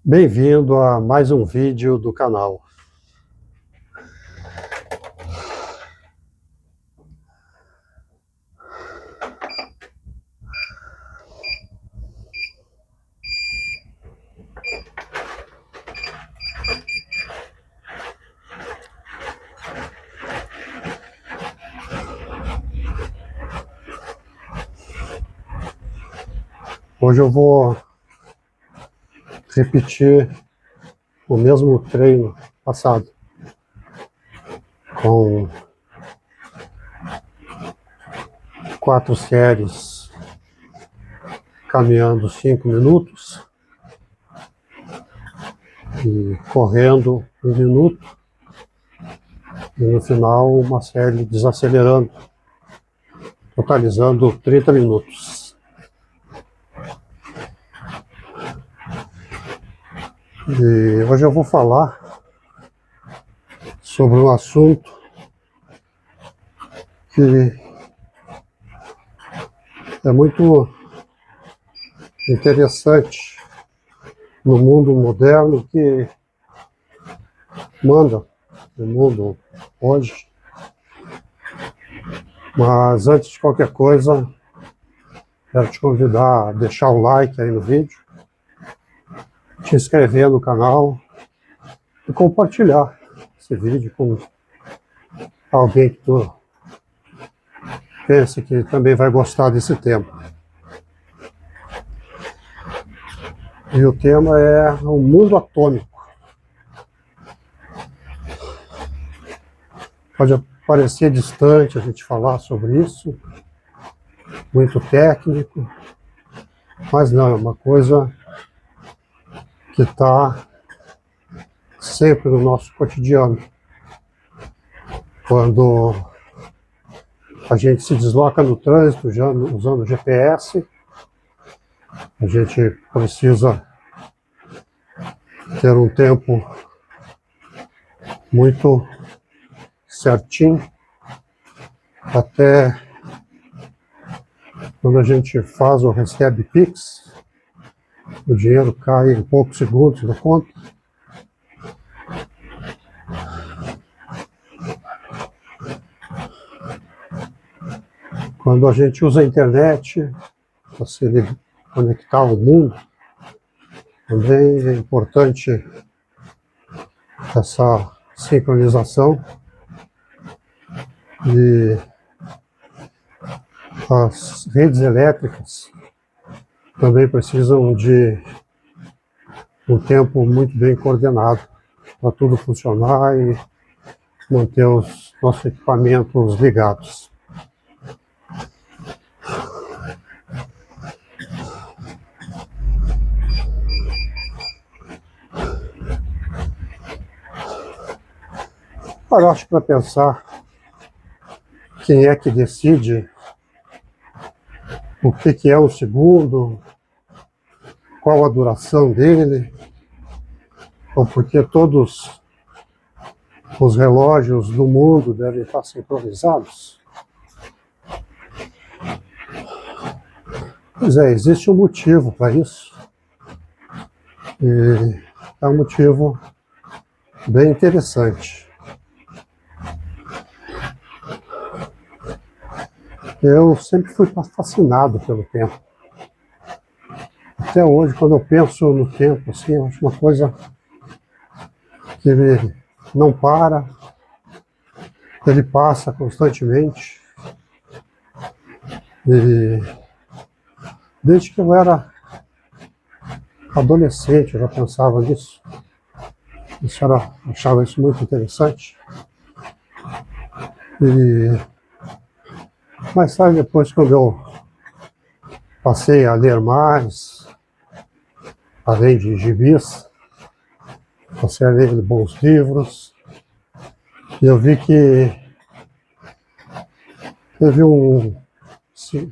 Bem-vindo a mais um vídeo do canal. Hoje eu vou repetir o mesmo treino passado, com 4 séries, caminhando 5 minutos e correndo 1 minuto, e no final uma série desacelerando, totalizando 30 minutos. E hoje eu vou falar sobre um assunto que é muito interessante no mundo moderno, que manda no mundo hoje. Mas antes de qualquer coisa, quero te convidar a deixar o like aí no vídeo, te inscrever no canal e compartilhar esse vídeo com alguém que tu pensa que também vai gostar desse tema. E o tema é o mundo atômico. Pode parecer distante a gente falar sobre isso, muito técnico, mas não, é uma coisa que está sempre no nosso cotidiano. Quando a gente se desloca no trânsito usando GPS, a gente precisa ter um tempo muito certinho, até quando a gente faz ou recebe Pix, o dinheiro cai em poucos segundos na conta. Quando a gente usa a internet para se conectar ao mundo, também é importante essa sincronização, e as redes elétricas também precisam de um tempo muito bem coordenado para tudo funcionar e manter os nossos equipamentos ligados. Agora, eu acho que para pensar quem é que decide o que é um segundo, qual a duração dele, ou porque todos os relógios do mundo devem estar sincronizados. Pois é, existe um motivo para isso, e é um motivo bem interessante. Eu sempre fui fascinado pelo tempo. Até hoje, quando eu penso no tempo, assim, eu acho uma coisa que ele não para, ele passa constantemente. E desde que eu era adolescente, eu já pensava nisso. Achava isso muito interessante. E mais tarde, depois, quando eu passei a ler mais, além de gibis, passei a ler bons livros, e eu vi que teve um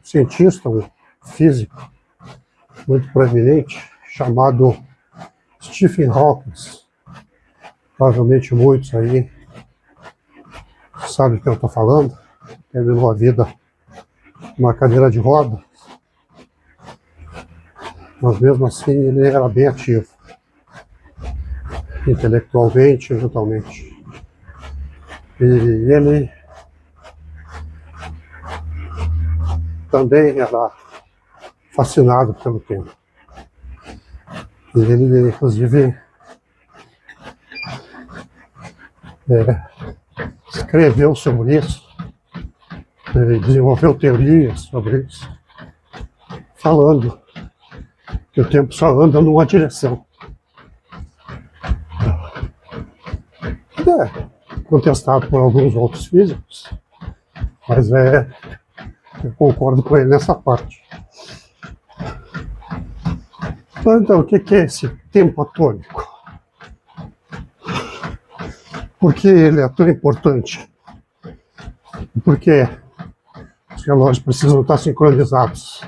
cientista, um físico muito proeminente, chamado Stephen Hawking. Provavelmente muitos aí sabem do que eu estou falando. Terminou a vida numa cadeira de roda, mas mesmo assim ele era bem ativo. intelectualmente, mentalmente. E ele também era fascinado pelo tema. E ele, inclusive, escreveu sobre isso, desenvolveu teorias sobre isso, falando que o tempo só anda numa direção. É contestado por alguns outros físicos, mas eu concordo com ele nessa parte. Então, o que é esse tempo atômico? Por que ele é tão importante? Por que os relógios precisam estar sincronizados?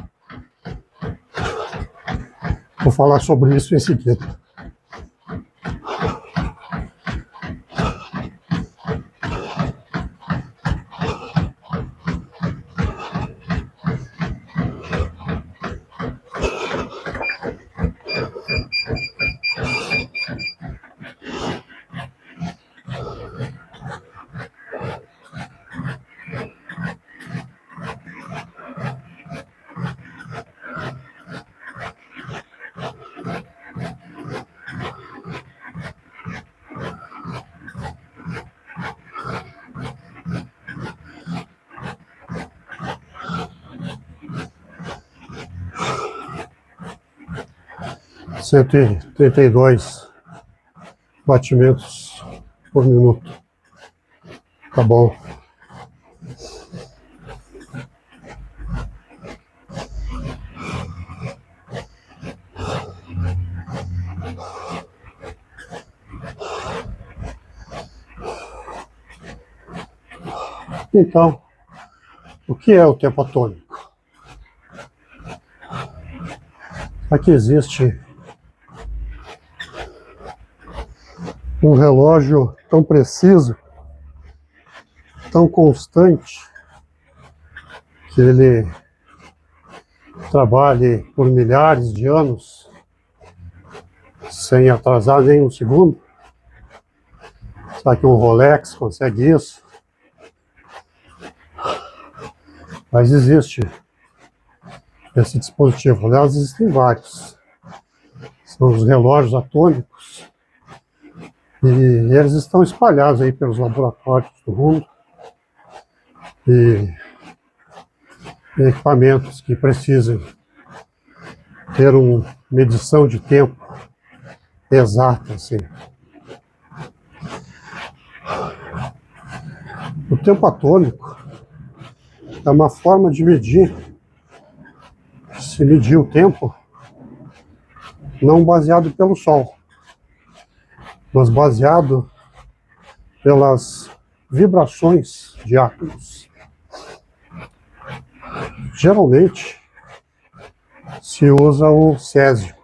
Vou falar sobre isso em seguida. Cento e 132 batimentos por minuto. Tá bom. Então, o que é o tempo atômico? Aqui existe um relógio tão preciso, tão constante, que ele trabalhe por milhares de anos sem atrasar nem um segundo. Será que um Rolex consegue isso? Mas existe esse dispositivo. Aliás, existem vários. São os relógios atômicos. E eles estão espalhados aí pelos laboratórios do mundo. E equipamentos que precisem ter uma medição de tempo exata, assim. O tempo atômico é uma forma de se medir o tempo, não baseado pelo Sol, mas baseado pelas vibrações de átomos. Geralmente se usa o césio.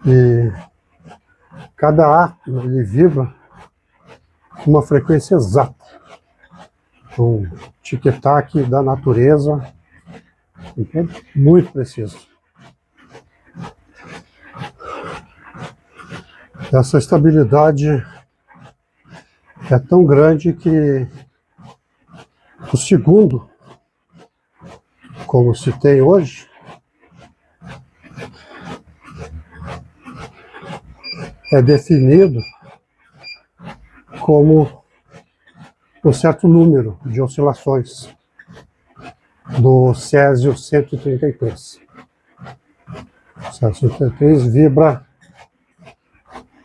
E cada átomo ele vibra com uma frequência exata. Um tic-tac da natureza, muito preciso. Essa estabilidade é tão grande que o segundo, como se tem hoje, é definido como um certo número de oscilações do césio 133. O césio 133 vibra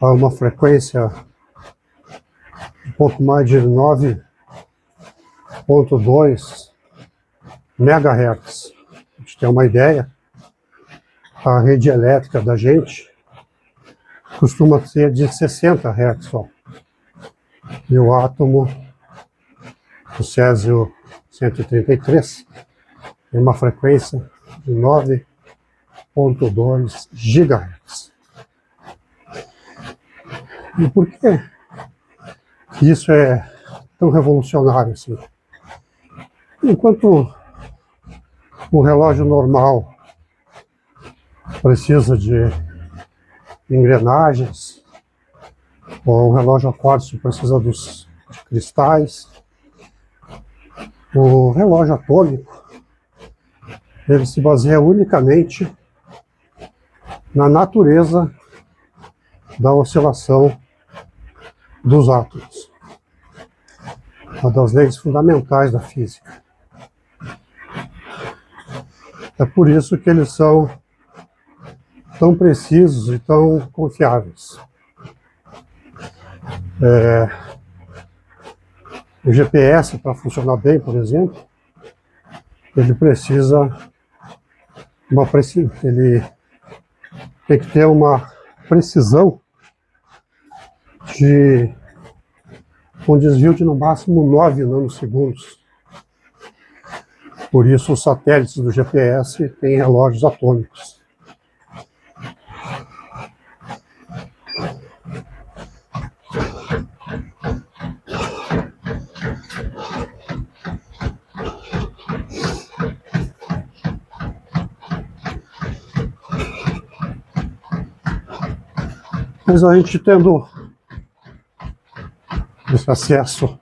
a uma frequência um pouco mais de 9,2 MHz. A gente tem uma ideia, a rede elétrica da gente costuma ser de 60 Hz só. E o átomo, o césio 133, tem uma frequência de 9,2 GHz. E por que isso é tão revolucionário assim. Enquanto o relógio normal precisa de engrenagens, ou o relógio a quartzo precisa de cristais, o relógio atômico ele se baseia unicamente na natureza da oscilação dos átomos, uma das leis fundamentais da física. É por isso que eles são tão precisos e tão confiáveis. O GPS, para funcionar bem, por exemplo, ele ele tem que ter uma precisão de um desvio de no máximo 9 nanosegundos. Por isso os satélites do GPS têm relógios atômicos. Mas a gente tendo esse acesso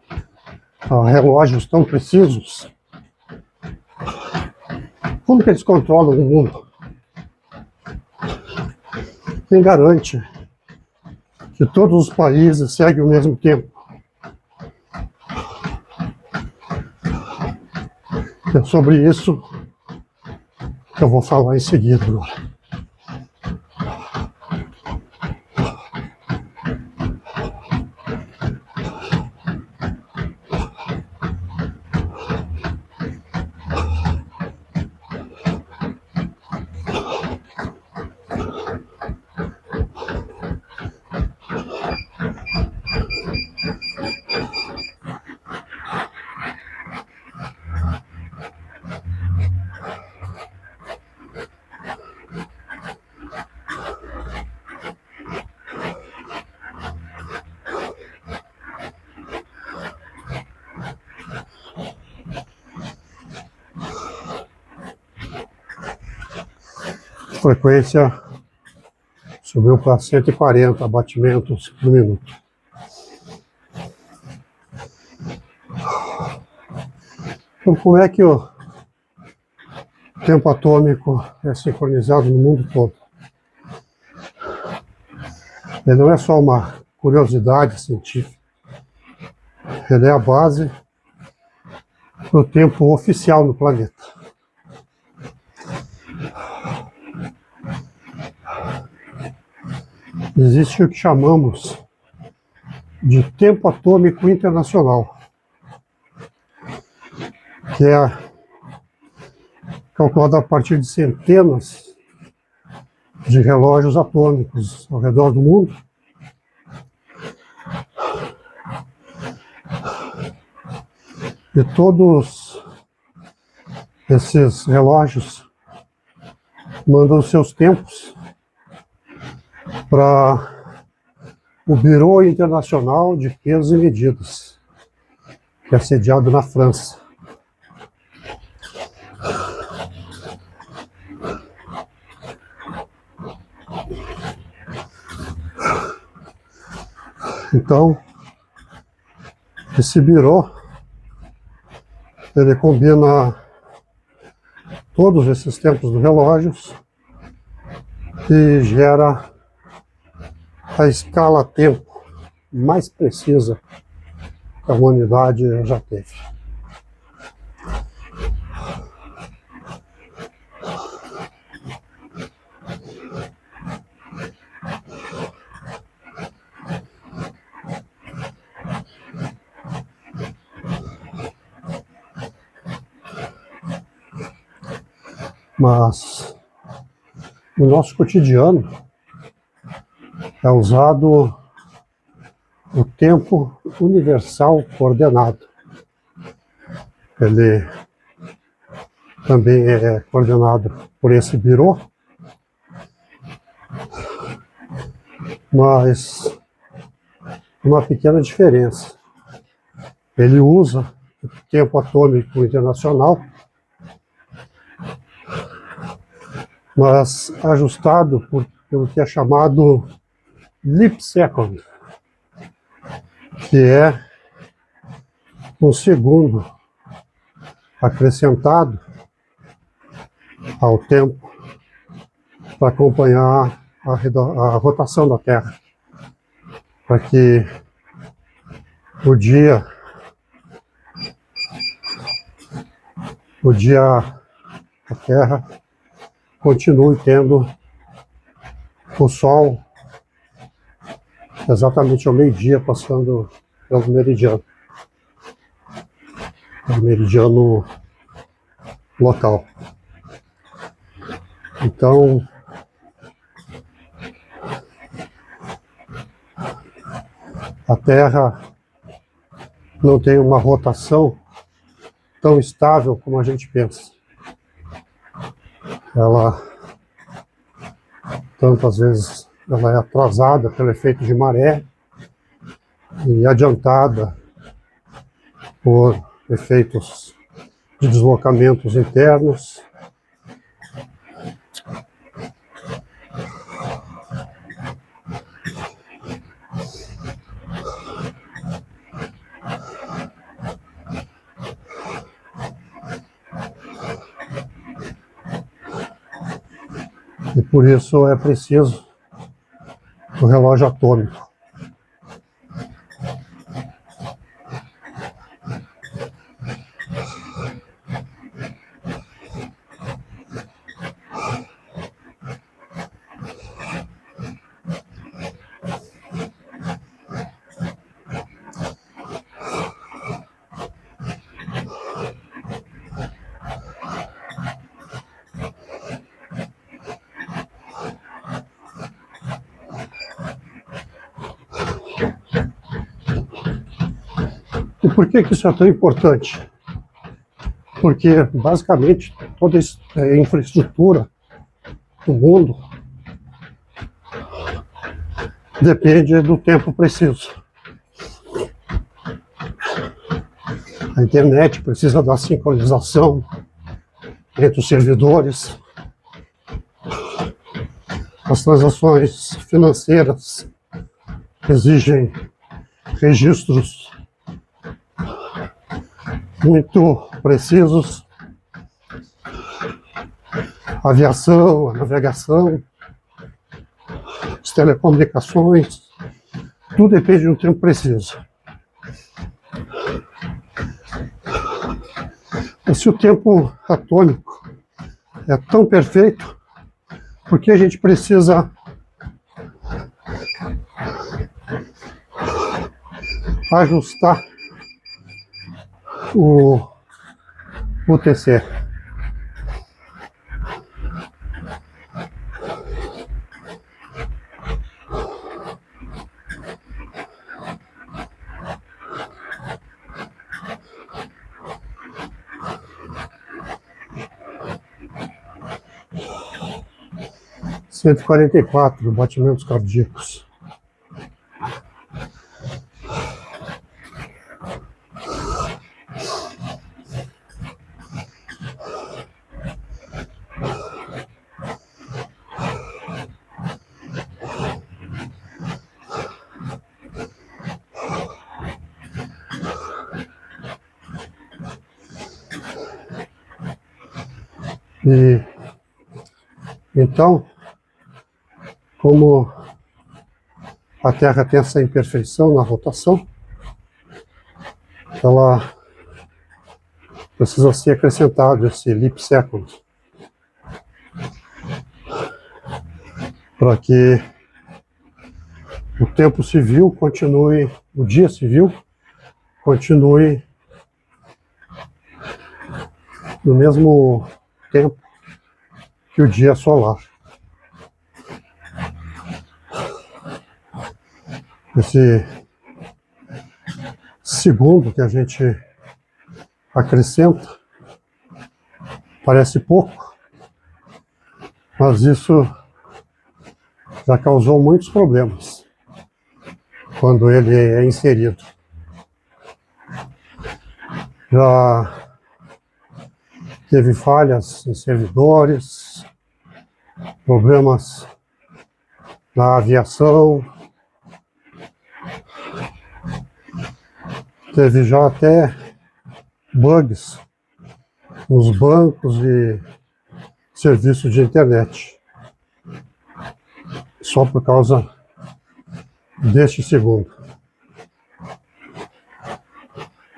a relógios tão precisos, como que eles controlam o mundo? Quem garante que todos os países seguem o mesmo tempo? É sobre isso que eu vou falar em seguida agora. A frequência subiu para 140 batimentos por minuto. Então, como é que o tempo atômico é sincronizado no mundo todo? Ele não é só uma curiosidade científica, ele é a base do tempo oficial no planeta. Existe o que chamamos de tempo atômico internacional, que é calculado a partir de centenas de relógios atômicos ao redor do mundo. E todos esses relógios mandam seus tempos para o Bureau Internacional de Pesos e Medidas, que é sediado na França. Então, esse bureau, ele combina todos esses tempos dos relógios e gera a escala tempo mais precisa que a humanidade já teve. Mas no nosso cotidiano é usado o tempo universal coordenado. Ele também é coordenado por esse bureau, mas uma pequena diferença. Ele usa o tempo atômico internacional, mas ajustado pelo que é chamado leap second, que é um segundo acrescentado ao tempo para acompanhar a rotação da Terra, para que o dia a Terra continue tendo o Sol exatamente ao meio-dia, passando pelo meridiano local. Então, a Terra não tem uma rotação tão estável como a gente pensa. Ela, tantas vezes, ela é atrasada pelo efeito de maré e adiantada por efeitos de deslocamentos internos. E por isso é preciso o relógio atômico. E por que isso é tão importante? Porque, basicamente, toda a infraestrutura do mundo depende do tempo preciso. A internet precisa da sincronização entre os servidores. As transações financeiras exigem registros muito precisos. A aviação, a navegação, as telecomunicações, tudo depende de um tempo preciso. E se o tempo atômico é tão perfeito, por que a gente precisa ajustar o UTC? Cento e 144 batimentos cardíacos. E então, como a Terra tem essa imperfeição na rotação, ela precisa ser acrescentado esse leap second para que o tempo civil continue, o dia civil continue no mesmo tempo que o dia solar. Esse segundo que a gente acrescenta parece pouco, mas isso já causou muitos problemas quando ele é inserido. Já teve falhas em servidores, problemas na aviação, teve já até bugs nos bancos e serviços de internet, só por causa deste segundo.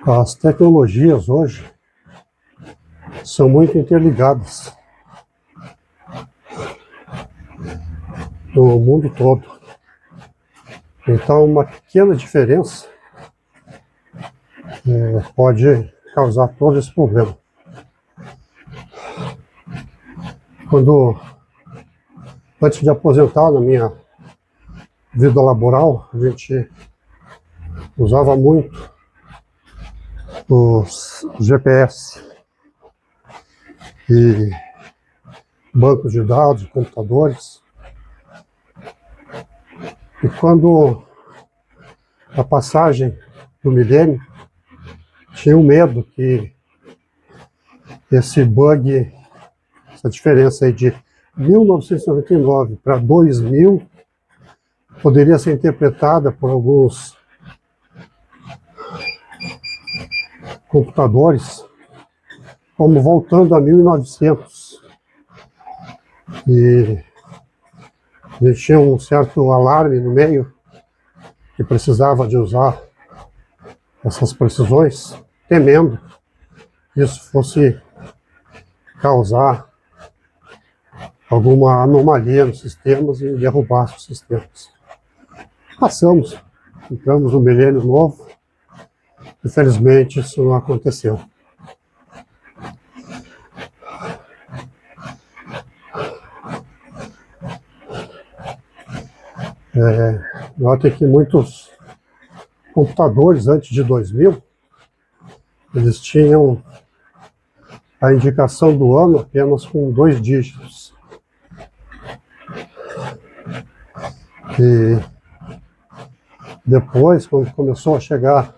As tecnologias hoje são muito interligadas no mundo todo. Então, uma pequena diferença pode causar todo esse problema. Antes de aposentar na minha vida laboral, a gente usava muito os GPS e bancos de dados, computadores. E quando a passagem do milênio, tinha um medo que esse bug, essa diferença aí de 1999 para 2000 poderia ser interpretada por alguns computadores como voltando a 1900. E tinha um certo alarme no meio que precisava de usar essas precisões, temendo que isso fosse causar alguma anomalia nos sistemas e derrubar os sistemas. Passamos, entramos no milênio novo, infelizmente isso não aconteceu. Nota que muitos computadores antes de 2000, eles tinham a indicação do ano apenas com 2 dígitos. E depois, quando começou a chegar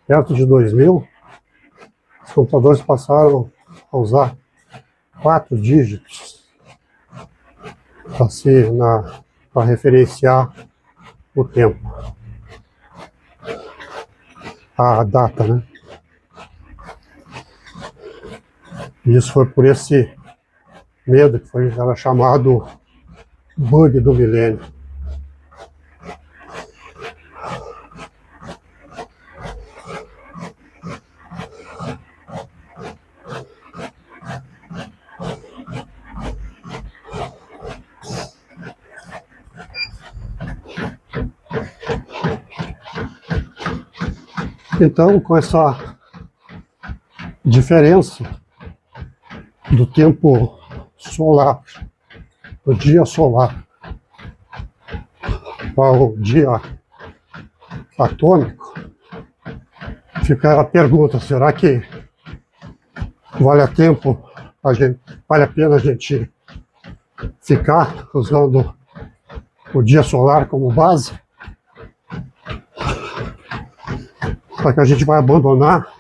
perto de 2000, os computadores passaram a usar 4 dígitos para referenciar o tempo, a data, né? E isso foi por esse medo que era chamado bug do milênio. Então, com essa diferença do tempo solar, do dia solar, para o dia atômico, fica a pergunta: será que vale a pena a gente ficar usando o dia solar como base? Será que a gente vai abandonar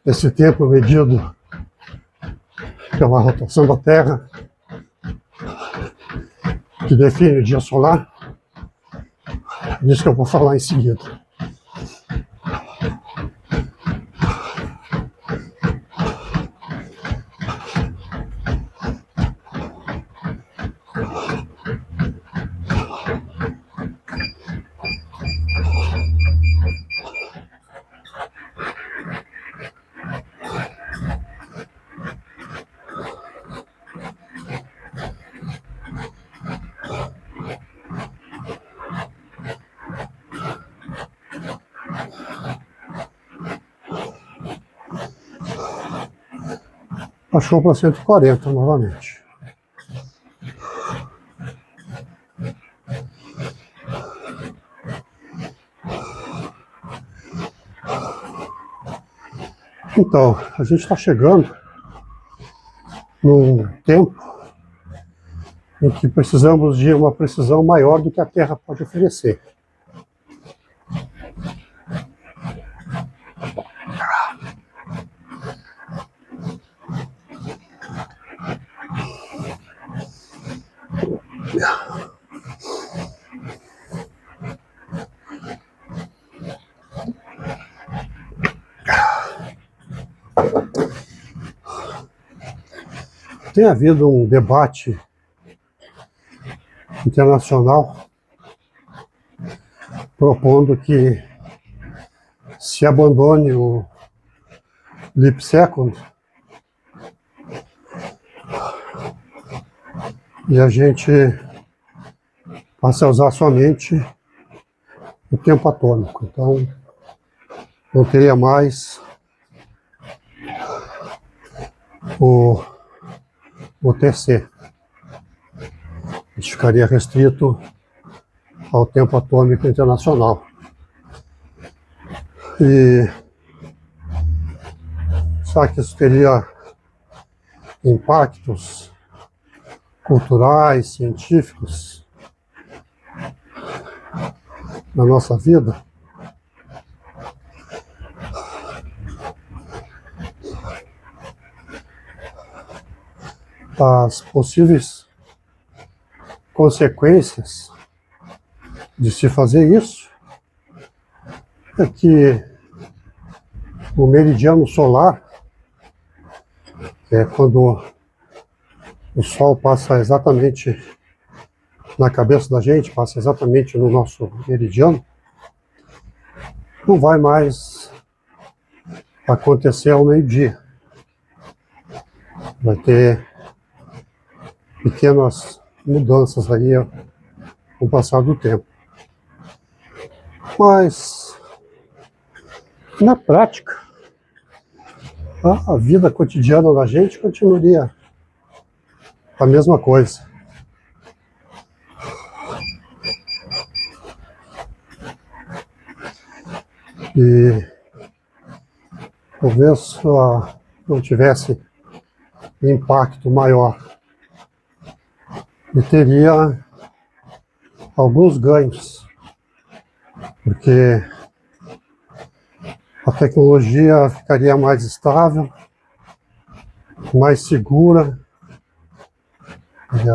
esse tempo medido pela rotação da Terra, que define o dia solar? É isso que eu vou falar em seguida. Baixou para 140 novamente. Então, a gente está chegando num tempo em que precisamos de uma precisão maior do que a Terra pode oferecer. Tem havido um debate internacional propondo que se abandone o leap second e a gente passe a usar somente o tempo atômico. Então, não teria mais o TC. Isso ficaria restrito ao tempo atômico internacional. E será que isso teria impactos culturais, científicos na nossa vida? As possíveis consequências de se fazer isso é que o meridiano solar, que é quando o Sol passa exatamente na cabeça da gente, passa exatamente no nosso meridiano, não vai mais acontecer ao meio-dia. Vai ter pequenas mudanças aí com o passar do tempo. Mas, na prática, a vida cotidiana da gente continuaria a mesma coisa. E talvez não tivesse impacto maior. E teria alguns ganhos, porque a tecnologia ficaria mais estável, mais segura,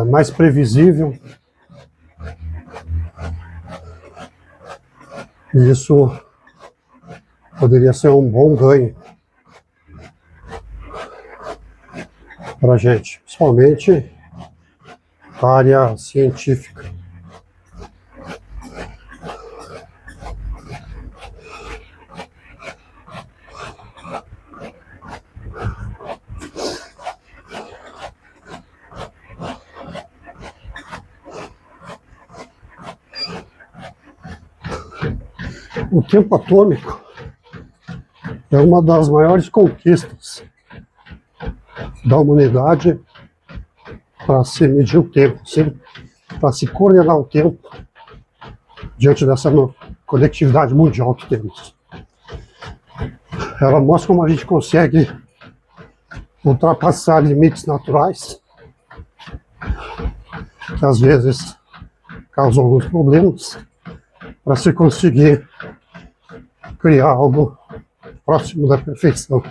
mais previsível. E isso poderia ser um bom ganho para a gente, principalmente a área científica. O tempo atômico é uma das maiores conquistas da humanidade para se medir o tempo, para se coordenar o tempo diante dessa coletividade mundial que temos. Ela mostra como a gente consegue ultrapassar limites naturais, que às vezes causam alguns problemas, para se conseguir criar algo próximo da perfeição.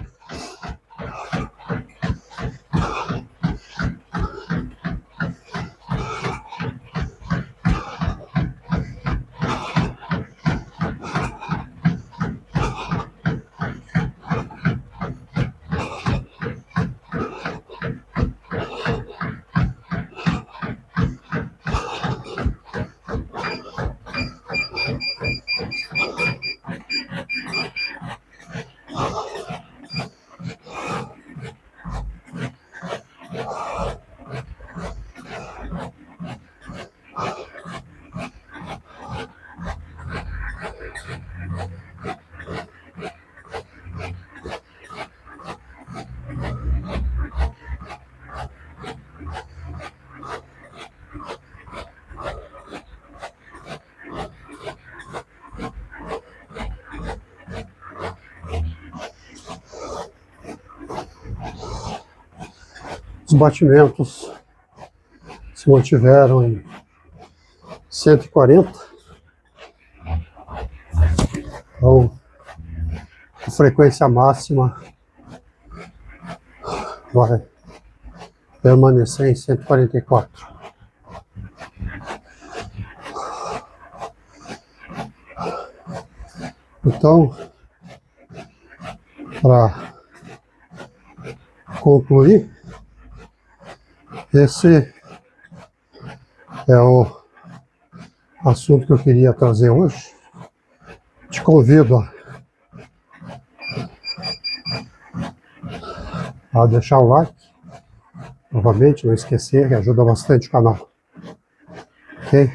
Os batimentos se mantiveram em 140. Então, a frequência máxima vai permanecer em 144. Então, para concluir, Esse é o assunto que eu queria trazer hoje. Te convido a deixar o like, novamente, não esquecer, que ajuda bastante o canal. Ok?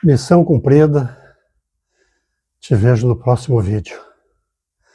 Missão cumprida. Te vejo no próximo vídeo.